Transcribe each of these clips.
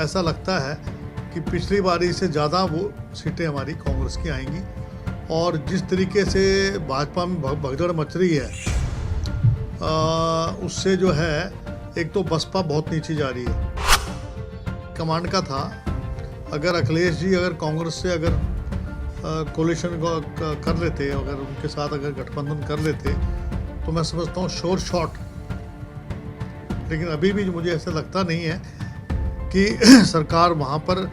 ऐसा लगता है कि पिछली बारी से ज़्यादा वो सीटें हमारी कांग्रेस की आएंगी। और जिस तरीके से भाजपा में भगदड़ मच रही है उससे जो है, एक तो बसपा बहुत नीचे जा रही है। कमांड का था, अगर अखिलेश जी अगर कांग्रेस से अगर कोलिशन कर लेते, अगर उनके साथ अगर गठबंधन कर लेते, तो मैं समझता हूँ श्योर शॉट। लेकिन अभी भी मुझे ऐसा लगता नहीं है कि सरकार वहाँ पर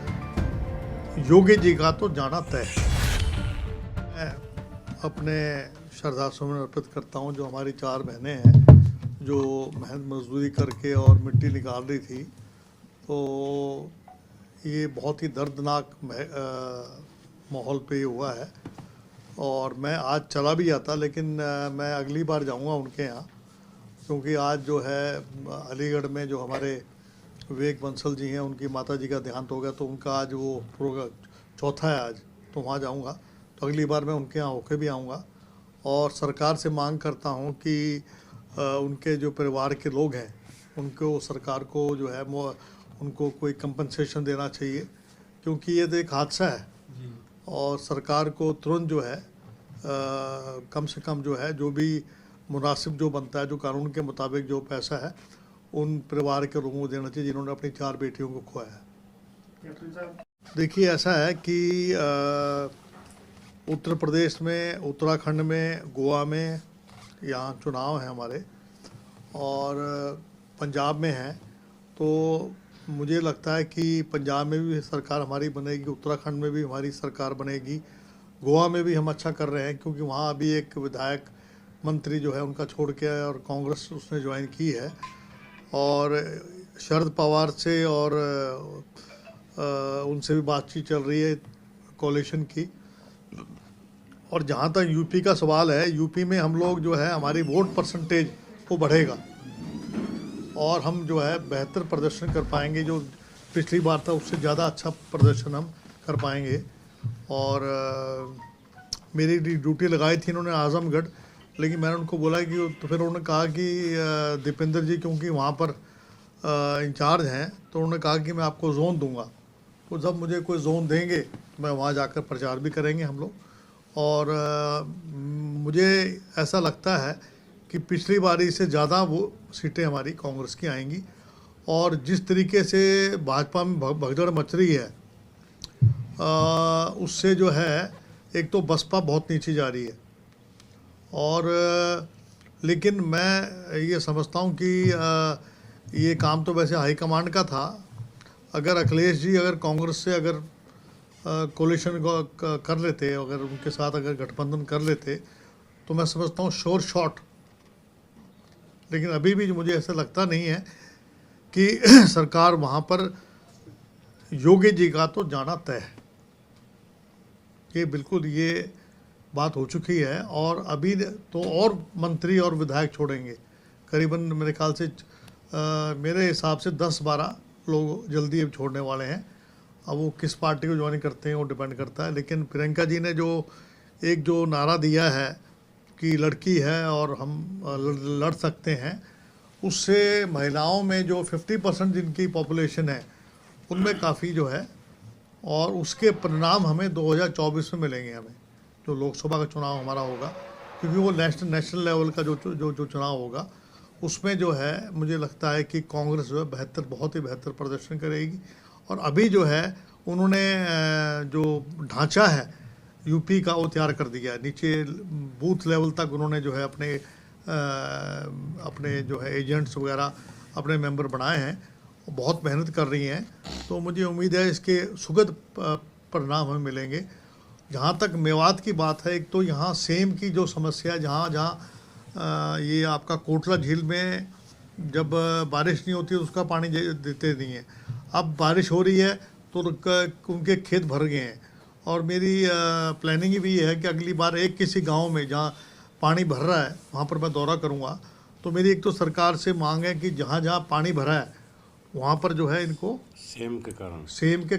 योगी जी का तो जाना तय है। मैं अपने श्रद्धा सुमन अर्पित करता हूँ जो हमारी 4 बहनें हैं जो मेहनत मजदूरी करके और मिट्टी निकाल रही थी। तो ये बहुत ही दर्दनाक माहौल पे ये हुआ है। और मैं आज चला भी जाता, लेकिन मैं अगली बार जाऊंगा उनके यहाँ, क्योंकि आज जो है अलीगढ़ में जो हमारे विवेक बंसल जी हैं, उनकी माता जी का देहांत हो गया, तो उनका आज वो प्रोग्राम चौथा है आज, तो वहाँ जाऊँगा। तो अगली बार मैं उनके यहाँ होके भी आऊँगा और सरकार से मांग करता हूँ कि उनके जो परिवार के लोग हैं उनको सरकार को जो है उनको कोई कंपनसेशन देना चाहिए, क्योंकि ये तो एक हादसा है। और सरकार को तुरंत जो है कम से कम जो है जो भी मुनासिब जो बनता है, जो कानून के मुताबिक जो पैसा है, उन परिवार के लोगों को देना चाहिए जिन्होंने अपनी 4 बेटियों को खोया है। देखिए, ऐसा है कि उत्तर प्रदेश में, उत्तराखंड में, गोवा में यहाँ चुनाव है हमारे, और पंजाब में है। तो मुझे लगता है कि पंजाब में भी सरकार हमारी बनेगी, उत्तराखंड में भी हमारी सरकार बनेगी, गोवा में भी हम अच्छा कर रहे हैं, क्योंकि वहाँ अभी एक विधायक मंत्री जो है उनका छोड़ के और कांग्रेस उसने ज्वाइन की है। और शरद पवार से और उनसे भी बातचीत चल रही है कोalition की। और जहाँ तक यूपी का सवाल है, यूपी में हम लोग जो है हमारी वोट परसेंटेज वो बढ़ेगा और हम जो है बेहतर प्रदर्शन कर पाएंगे। जो पिछली बार था उससे ज़्यादा अच्छा प्रदर्शन हम कर पाएंगे। और मेरी ड्यूटी लगाई थी इन्होंने आजमगढ़, लेकिन मैंने उनको बोला कि, तो फिर उन्होंने कहा कि दीपेंद्र जी क्योंकि वहाँ पर इंचार्ज हैं, तो उन्होंने कहा कि मैं आपको जोन दूंगा। तो जब मुझे कोई जोन देंगे मैं वहाँ जाकर प्रचार भी करेंगे हम लोग। और मुझे ऐसा लगता है कि पिछली बारी से ज़्यादा वो सीटें हमारी कांग्रेस की आएंगी। और जिस तरीके से भाजपा में भगदड़ मच रही है उससे जो है, एक तो बसपा बहुत नीचे जा रही है। और लेकिन मैं ये समझता हूँ कि ये काम तो वैसे हाईकमांड का था। अगर अखिलेश जी अगर कांग्रेस से अगर कोलिशन कर लेते, अगर उनके साथ अगर गठबंधन कर लेते, तो मैं समझता हूँ श्योर शॉट। लेकिन अभी भी मुझे ऐसा लगता नहीं है कि सरकार वहाँ पर योगी जी का तो जाना तय है। ये बिल्कुल ये बात हो चुकी है। और अभी तो और मंत्री और विधायक छोड़ेंगे, करीबन मेरे ख्याल से मेरे हिसाब से 10-12 लोग जल्दी अब छोड़ने वाले हैं। अब वो किस पार्टी को ज्वाइन करते हैं वो डिपेंड करता है। लेकिन प्रियंका जी ने जो नारा दिया है कि लड़की है और हम लड़ सकते हैं, उससे महिलाओं में जो 50% जिनकी पॉपुलेशन है उनमें काफ़ी जो है, और उसके परिणाम हमें 2024 में मिलेंगे। हमें जो लोकसभा का चुनाव हमारा होगा, क्योंकि वो नेशनल लेवल का जो चुनाव होगा, उसमें जो है मुझे लगता है कि कांग्रेस जो है बहुत ही बेहतर प्रदर्शन करेगी। और अभी जो है उन्होंने जो ढांचा है यूपी का वो तैयार कर दिया है, नीचे बूथ लेवल तक उन्होंने जो है अपने जो है एजेंट्स वगैरह अपने मेंबर बनाए हैं, बहुत मेहनत कर रही हैं। तो मुझे उम्मीद है इसके सुखद परिणाम हमें मिलेंगे। जहाँ तक मेवात की बात है, एक तो यहाँ सेम की जो समस्या है, जहाँ ये आपका कोटला झील में जब बारिश नहीं होती है उसका पानी देते नहीं है। अब बारिश हो रही है तो उनके खेत भर गए हैं। और मेरी प्लानिंग भी ये है कि अगली बार एक किसी गांव में जहां पानी भर रहा है वहां पर मैं दौरा करूंगा। तो मेरी एक तो सरकार से मांग है कि जहां जहां पानी भरा है वहां पर जो है इनको सेम के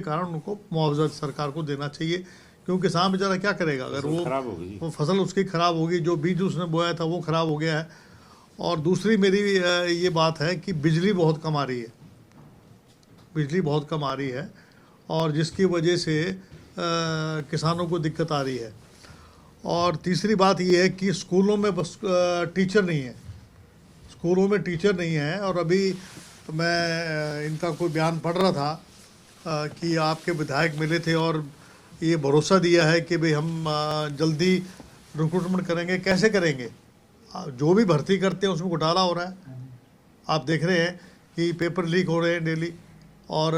कारण उनको मुआवजा सरकार को देना चाहिए, क्योंकि किसान बेचारा क्या करेगा अगर वो फसल उसकी ख़राब होगी, जो बीज उसने बोया था वो ख़राब हो गया है। और दूसरी मेरी ये बात है कि बिजली बहुत कम आ रही है। बिजली बहुत कम आ रही है और जिसकी वजह से किसानों को दिक्कत आ रही है। और तीसरी बात ये है कि स्कूलों में बस टीचर नहीं है, स्कूलों में टीचर नहीं है। और अभी मैं इनका कोई बयान पढ़ रहा था कि आपके विधायक मिले थे और ये भरोसा दिया है कि भाई हम जल्दी रिक्रूटमेंट करेंगे। कैसे करेंगे? जो भी भर्ती करते हैं उसमें घोटाला हो रहा है। आप देख रहे हैं कि पेपर लीक हो रहे हैं डेली और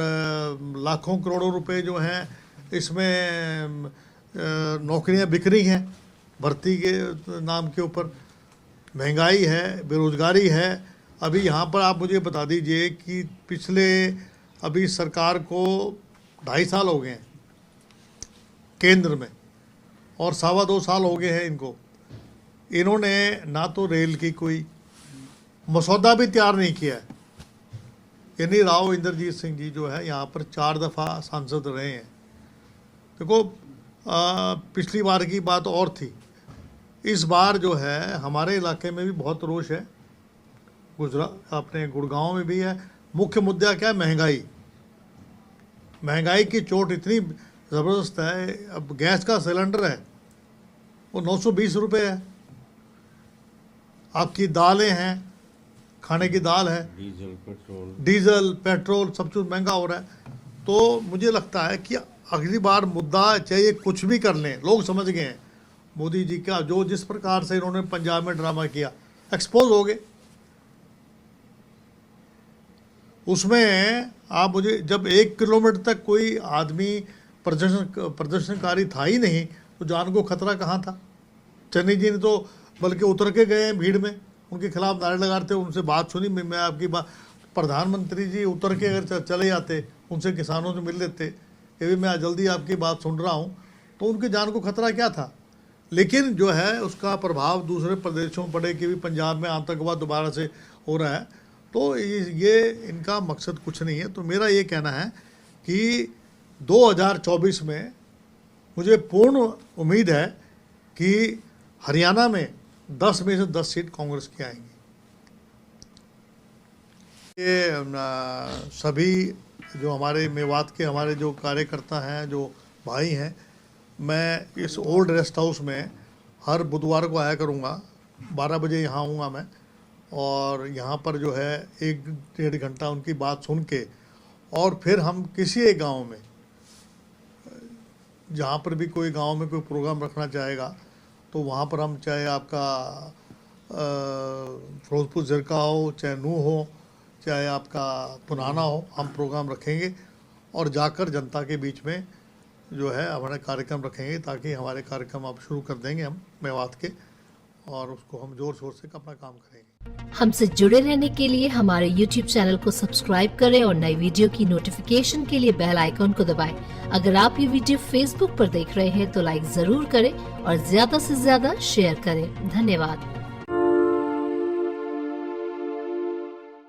लाखों करोड़ों रुपए जो हैं इसमें नौकरियां बिक रही हैं भर्ती के नाम के ऊपर। महंगाई है, बेरोजगारी है। अभी यहाँ पर आप मुझे बता दीजिए कि पिछले अभी सरकार को 2.5 साल हो गए हैं केंद्र में और 2.25 साल हो गए हैं इनको। इन्होंने ना तो रेल की कोई मसौदा भी तैयार नहीं किया है। यानी राव इंद्रजीत सिंह जी जो है यहाँ पर 4 दफ़ा सांसद रहे हैं। देखो पिछली बार की बात और थी, इस बार जो है हमारे इलाके में भी बहुत रोष है, गुजरात अपने गुड़गांव में भी है। मुख्य मुद्दा क्या है? महंगाई। महंगाई की चोट इतनी ज़बरदस्त है। अब गैस का सिलेंडर है वो 920 रुपये है। आपकी दालें हैं, खाने की दाल है, डीजल पेट्रोल सब कुछ महंगा हो रहा है। तो मुझे लगता है कि अगली बार मुद्दा चाहिए कुछ भी कर लें, लोग समझ गए हैं मोदी जी का जो जिस प्रकार से इन्होंने पंजाब में ड्रामा किया, एक्सपोज हो गए। उसमें आप मुझे जब 1 किलोमीटर तक कोई आदमी प्रदर्शनकारी था ही नहीं तो जान को खतरा कहाँ था? चन्नी जी ने तो बल्कि उतर के गए हैं भीड़ में, उनके खिलाफ नारे लगाते, उनसे बात सुनी। मैं आपकी बात, प्रधानमंत्री जी उतर के अगर चले जाते, उनसे किसानों से मिल लेते कि भी मैं जल्दी आपकी बात सुन रहा हूँ, तो उनकी जान को खतरा क्या था? लेकिन जो है उसका प्रभाव दूसरे प्रदेशों में पड़े कि भी पंजाब में आतंकवाद दोबारा से हो रहा है। तो ये इनका मकसद कुछ नहीं है। तो मेरा ये कहना है कि 2024 में मुझे पूर्ण उम्मीद है कि हरियाणा में 10 में से 10 सीट कांग्रेस की आएंगी। ये सभी जो हमारे मेवात के हमारे जो कार्यकर्ता हैं, जो भाई हैं, मैं इस ओल्ड रेस्ट हाउस में हर बुधवार को आया करूँगा। 12 बजे यहाँ आऊँगा मैं और यहाँ पर जो है 1-1.5 घंटा उनकी बात सुन के और फिर हम किसी एक गांव में, जहाँ पर भी कोई गांव में कोई प्रोग्राम रखना चाहेगा तो वहाँ पर हम, चाहे आपका फिरोजपुर ज़िरका हो, चाहे नूह हो, चाहे आपका पुराना हो, हम प्रोग्राम रखेंगे और जाकर जनता के बीच में जो है हमारे कार्यक्रम रखेंगे, ताकि हमारे कार्यक्रम आप शुरू कर देंगे हम मेवात के, और उसको हम जोर शोर से अपना काम करेंगे। हमसे जुड़े रहने के लिए हमारे YouTube चैनल को सब्सक्राइब करें और नई वीडियो की नोटिफिकेशन के लिए बेल आइकॉन को दबाएं। अगर आप ये वीडियो Facebook पर देख रहे हैं तो लाइक जरूर करें और ज्यादा से ज्यादा शेयर करें। धन्यवाद।